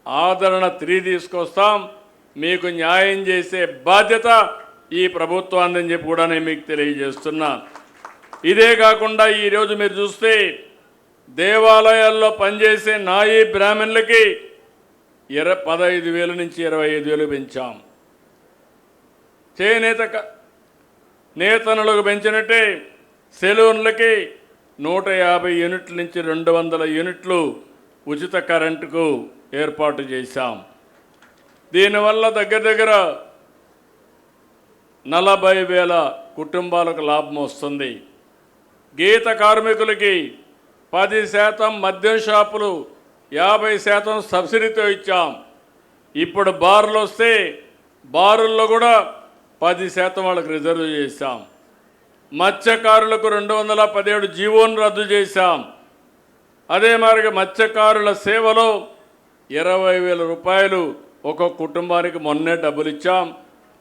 ఆదరణ 3 తీసుకొస్తాం. మీకు న్యాయం చేసే బాధ్యత ఈ ప్రభుత్వాన్ని అని చెప్పి కూడా నేను మీకు తెలియజేస్తున్నా. ఇదే కాకుండా ఈరోజు మీరు చూస్తే దేవాలయాల్లో పనిచేసే నాయీ బ్రాహ్మణులకి 15,000 నుంచి 25,000 పెంచాం. చేనేత నేతనులకు పెంచినట్టే సెలూన్లకి 150 యూనిట్ల నుంచి 200 యూనిట్లు ఉచిత కరెంటుకు ఏర్పాటు చేశాం. దీనివల్ల దగ్గర 40,000 కుటుంబాలకు లాభం వస్తుంది. గీత కార్మికులకి 10% మద్యం షాపులు 50% సబ్సిడీతో ఇచ్చాం. ఇప్పుడు బార్లు వస్తే బారుల్లో కూడా 10% వాళ్ళకి రిజర్వ్ చేశాం. మత్స్యకారులకు 217 జీవోను రద్దు చేశాం. అదే మరి మత్స్యకారుల సేవలో 20,000 రూపాయలు ఒక్కొక్క కుటుంబానికి మొన్నే డబ్బులు ఇచ్చాం.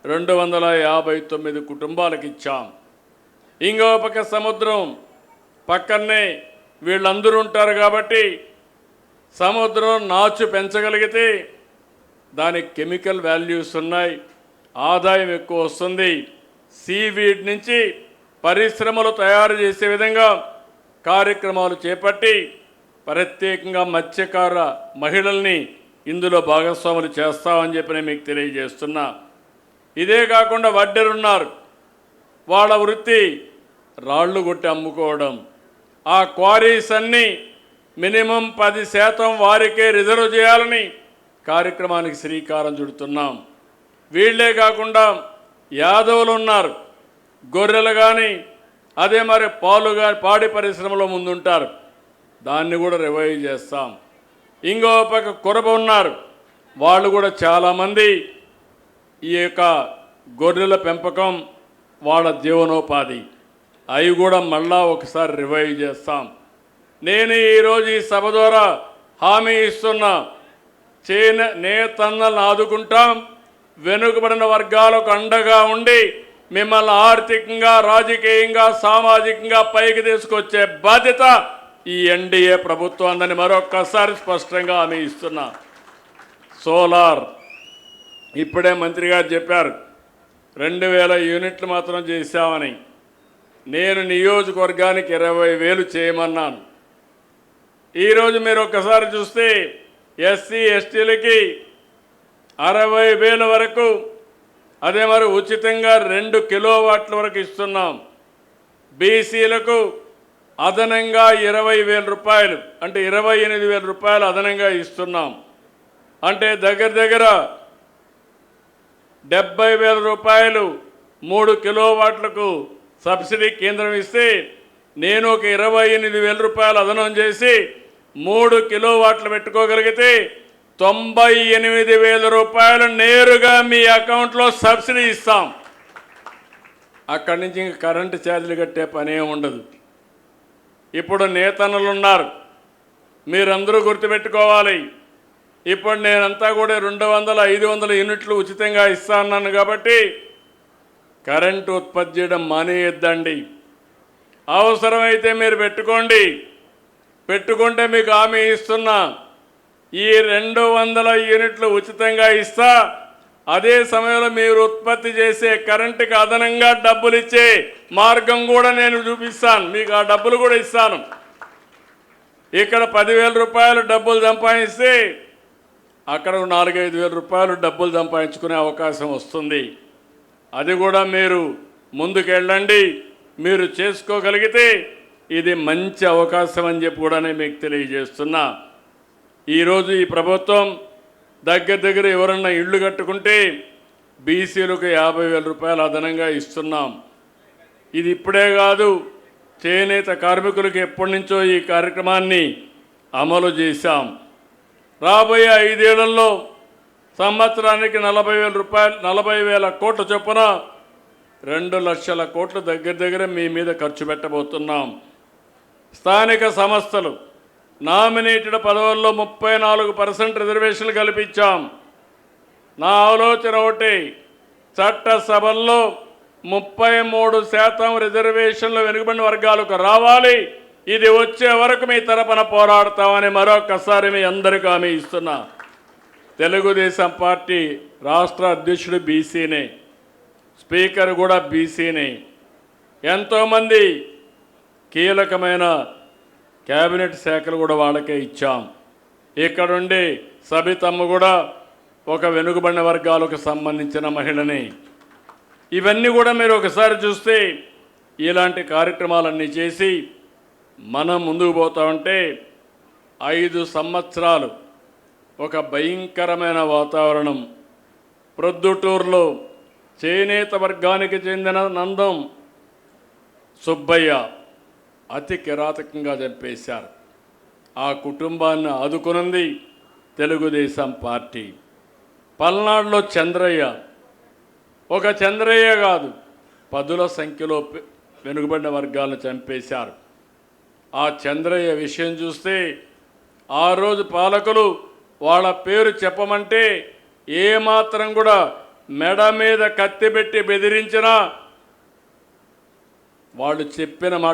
259 కుటుంబాలకు ఇచ్చాం. ఇంకో పక్క సముద్రం పక్కనే వీళ్ళందరూ ఉంటారు కాబట్టి సముద్రం నాచు పెంచగలిగితే దానికి కెమికల్ వాల్యూస్ ఉన్నాయి, ఆదాయం ఎక్కువ వస్తుంది. సీవీడ్ నుంచి పరిశ్రమలు తయారు చేసే విధంగా కార్యక్రమాలు చేపట్టి ప్రత్యేకంగా మత్స్యకార మహిళల్ని ఇందులో భాగస్వాములు చేస్తామని చెప్పి నేను మీకు తెలియజేస్తున్నా. ఇదే కాకుండా వడ్డెరున్నారు, వాళ్ళ వృత్తి రాళ్ళు కొట్టి అమ్ముకోవడం. ఆ క్వారీస్ అన్నీ మినిమం 10% వారికే రిజర్వ్ చేయాలని కార్యక్రమానికి శ్రీకారం చుడుతున్నాం. వీళ్ళే కాకుండా యాదవులు ఉన్నారు, గొర్రెలు కానీ అదే మరి పాలు కానీ పాడి పరిశ్రమలో ముందుంటారు, దాన్ని కూడా రివైవ్ చేస్తాం. ఇంకో పక్క కొరబ ఉన్నారు, వాళ్ళు కూడా చాలామంది ఈ యొక్క గొర్రెల పెంపకం వాళ్ళ జీవనోపాధి, అవి కూడా మళ్ళా ఒకసారి రివైవ్ చేస్తాం. నేను ఈరోజు ఈ సభ ద్వారా హామీ ఇస్తున్నా, నేతన్నలను ఆదుకుంటాం, వెనుకబడిన వర్గాలకు అండగా ఉండి మిమ్మల్ని ఆర్థికంగా రాజకీయంగా సామాజికంగా పైకి తీసుకొచ్చే బాధ్యత ఈ ఎన్డీఏ ప్రభుత్వాన్ని మరొక్కసారి స్పష్టంగా హామీ ఇస్తున్నా. సోలార్ ఇప్పుడే మంత్రి గారు చెప్పారు 2,000 యూనిట్లు మాత్రం చేశామని. నేను నియోజకవర్గానికి 20,000 చేయమన్నాను. ఈరోజు మీరు ఒక్కసారి చూస్తే ఎస్సీ ఎస్టీలకి 60,000 వరకు, అదే మరి ఉచితంగా 2 కిలోవాట్ల వరకు ఇస్తున్నాం. బీసీలకు అదనంగా 20,000 రూపాయలు అంటే 28,000 రూపాయలు అదనంగా ఇస్తున్నాం. అంటే దగ్గర 70,000 రూపాయలు 3 కిలోవాట్లకు సబ్సిడీ కేంద్రం ఇస్తే నేను ఒక 28,000 రూపాయలు అదనం చేసి 3 కిలోవాట్లు పెట్టుకోగలిగితే 98,000 రూపాయలు నేరుగా మీ అకౌంట్లో సబ్సిడీ ఇస్తాం. అక్కడి నుంచి ఇంక కరెంటు ఛార్జీలు కట్టే పనే ఉండదు. ఇప్పుడు నేతన్నలు ఉన్నారు, మీరందరూ గుర్తుపెట్టుకోవాలి. ఇప్పుడు నేనంతా కూడా 200-500 యూనిట్లు ఉచితంగా ఇస్తాను కాబట్టి కరెంటు ఉత్పత్తి చేయడం మానేయొద్దండి. అవసరమైతే మీరు పెట్టుకుంటే మీకు హామీ ఇస్తున్నా, ఈ 200 యూనిట్లు ఉచితంగా ఇస్తా. అదే సమయంలో మీరు ఉత్పత్తి చేసే కరెంటుకి అదనంగా డబ్బులు ఇచ్చే మార్గం కూడా నేను చూపిస్తాను, మీకు ఆ డబ్బులు కూడా ఇస్తాను. ఇక్కడ 10,000 రూపాయలు డబ్బులు సంపాదిస్తే అక్కడ 4-5,000 రూపాయలు డబ్బులు సంపాదించుకునే అవకాశం వస్తుంది. అది కూడా మీరు ముందుకెళ్ళండి. మీరు చేసుకోగలిగితే ఇది మంచి అవకాశం అని చెప్పి కూడా నేను మీకు తెలియజేస్తున్నా. ఈరోజు ఈ ప్రభుత్వం దగ్గర ఎవరన్నా ఇళ్ళు కట్టుకుంటే బీసీలకు 50,000 రూపాయలు అదనంగా ఇస్తున్నాం. ఇది ఇప్పుడే కాదు, చేనేత కార్మికులకు ఎప్పటి నుంచో ఈ కార్యక్రమాన్ని అమలు చేశాం. రాబోయే 5 ఏళ్లలో సంవత్సరానికి 40,000 కోట్ల చొప్పున 2 లక్షల కోట్లు దగ్గర మీ మీద ఖర్చు పెట్టబోతున్నాం. స్థానిక సంస్థలు నామినేటెడ్ పదవుల్లో 34% రిజర్వేషన్లు కల్పించాం. నా ఆలోచన ఒకటి, చట్టసభల్లో 33% రిజర్వేషన్లు వెనుకబడిన వర్గాలకు రావాలి. ఇది వచ్చే వరకు మీ తరపున పోరాడతామని మరొకసారి మీ అందరికీ హామీ ఇస్తున్నా. తెలుగుదేశం పార్టీ రాష్ట్ర అధ్యక్షుడు బీసీనే, స్పీకర్ కూడా బీసీనే. ఎంతోమంది కీలకమైన క్యాబినెట్ శాఖలు కూడా వాళ్ళకే ఇచ్చాం. ఇక్కడుండి సబితమ్మ కూడా ఒక వెనుకబడిన వర్గాలకు సంబంధించిన మహిళని. ఇవన్నీ కూడా మీరు ఒకసారి చూస్తే ఇలాంటి కార్యక్రమాలన్నీ చేసి మనం ముందుకు పోతా ఉంటే 5 సంవత్సరాలు ఒక భయంకరమైన వాతావరణం. ప్రొద్దుటూరులో చేనేత వర్గానికి చెందిన నందం సుబ్బయ్య అతి కిరాతకంగా చంపేశారు. ఆ కుటుంబాన్ని ఆదుకున్నది తెలుగుదేశం పార్టీ. పల్నాడులో చంద్రయ్య, ఒక చంద్రయ్య కాదు, 10ల సంఖ్యలో వెనుకబడిన వర్గాలను చంపేశారు. ఆ చంద్రయ్య విషయం చూస్తే ఆ రోజు పాలకులు వాళ్ళ పేరు చెప్పమంటే ఏమాత్రం కూడా మెడ మీద కత్తి పెట్టి బెదిరించినా వాళ్ళు చెప్పిన మాట